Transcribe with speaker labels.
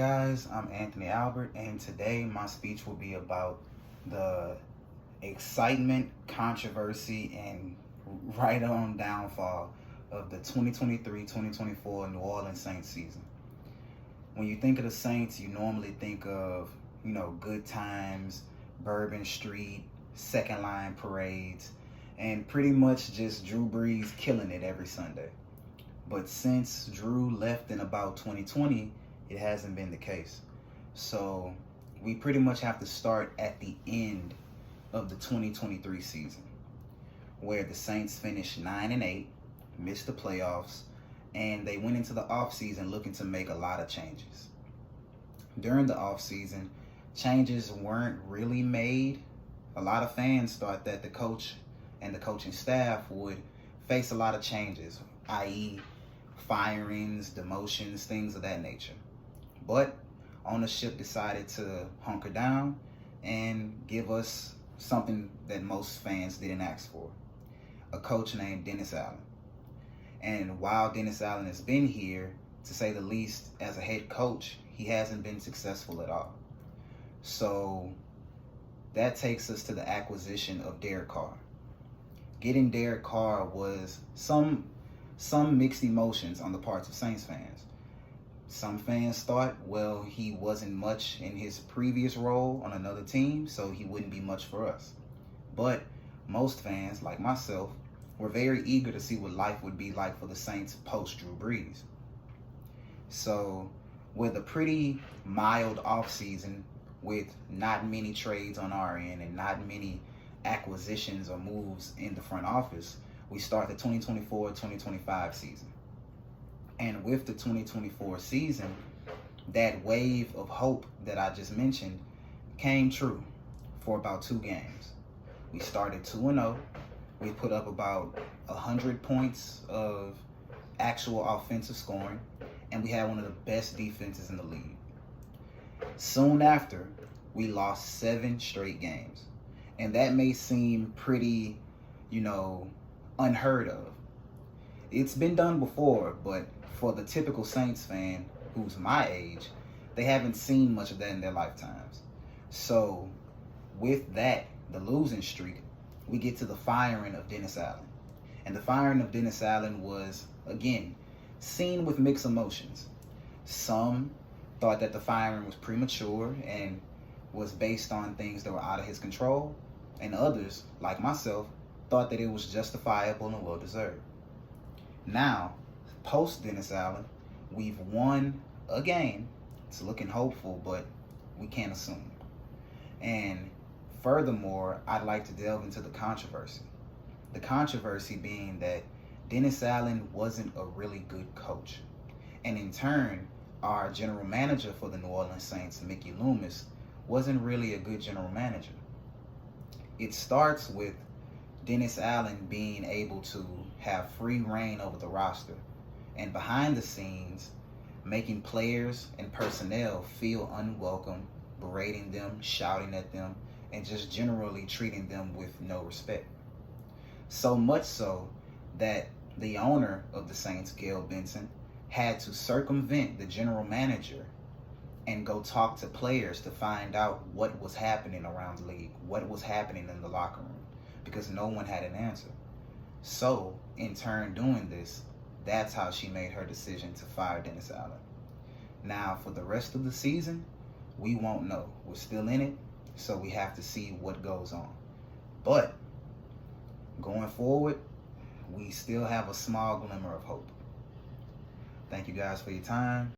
Speaker 1: Guys, I'm Anthony Albert, and today my speech will be about the excitement, controversy, and right on downfall of the 2023-2024 New Orleans Saints season. When you think of the Saints, you normally think of, good times, Bourbon Street, second line parades, and pretty much just Drew Brees killing it every Sunday. But since Drew left in about 2020, it hasn't been the case. So we pretty much have to start at the end of the 2023 season, where the Saints finished 9-8, missed the playoffs, and they went into the offseason looking to make a lot of changes. During the offseason, changes weren't really made. A lot of fans thought that the coach and the coaching staff would face a lot of changes, i.e., firings, demotions, things of that nature. But ownership decided to hunker down and give us something that most fans didn't ask for: a coach named Dennis Allen. And while Dennis Allen has been here, to say the least, as a head coach, he hasn't been successful at all. So that takes us to the acquisition of Derek Carr. Getting Derek Carr was some mixed emotions on the parts of Saints fans. Some fans thought, well, he wasn't much in his previous role on another team, so he wouldn't be much for us. But most fans, like myself, were very eager to see what life would be like for the Saints post-Drew Brees. So with a pretty mild offseason, with not many trades on our end and not many acquisitions or moves in the front office, we start the 2024-2025 season. And with the 2024 season, that wave of hope that I just mentioned came true for about 2 games. We started 2-0. We put up about 100 points of actual offensive scoring, and we had one of the best defenses in the league. Soon after, we lost 7 straight games. And that may seem pretty, unheard of. It's been done before, but for the typical Saints fan who's my age, they haven't seen much of that in their lifetimes. So with that, the losing streak, we get to the firing of Dennis Allen. And the firing of Dennis Allen was, again, seen with mixed emotions. Some thought that the firing was premature and was based on things that were out of his control. And others, like myself, thought that it was justifiable and well-deserved. Now, post Dennis Allen, we've won a game. It's looking hopeful, but we can't assume. And furthermore, I'd like to delve into the controversy. The controversy being that Dennis Allen wasn't a really good coach. And in turn, our general manager for the New Orleans Saints, Mickey Loomis, wasn't really a good general manager. It starts with Dennis Allen being able to have free reign over the roster, and behind the scenes, making players and personnel feel unwelcome, berating them, shouting at them, and just generally treating them with no respect. So much so that the owner of the Saints, Gayle Benson, had to circumvent the general manager and go talk to players to find out what was happening around the league, what was happening in the locker room, because no one had an answer. So, in turn doing this, that's how she made her decision to fire Dennis Allen. Now, for the rest of the season, we won't know. We're still in it, so we have to see what goes on. But going forward, we still have a small glimmer of hope. Thank you guys for your time.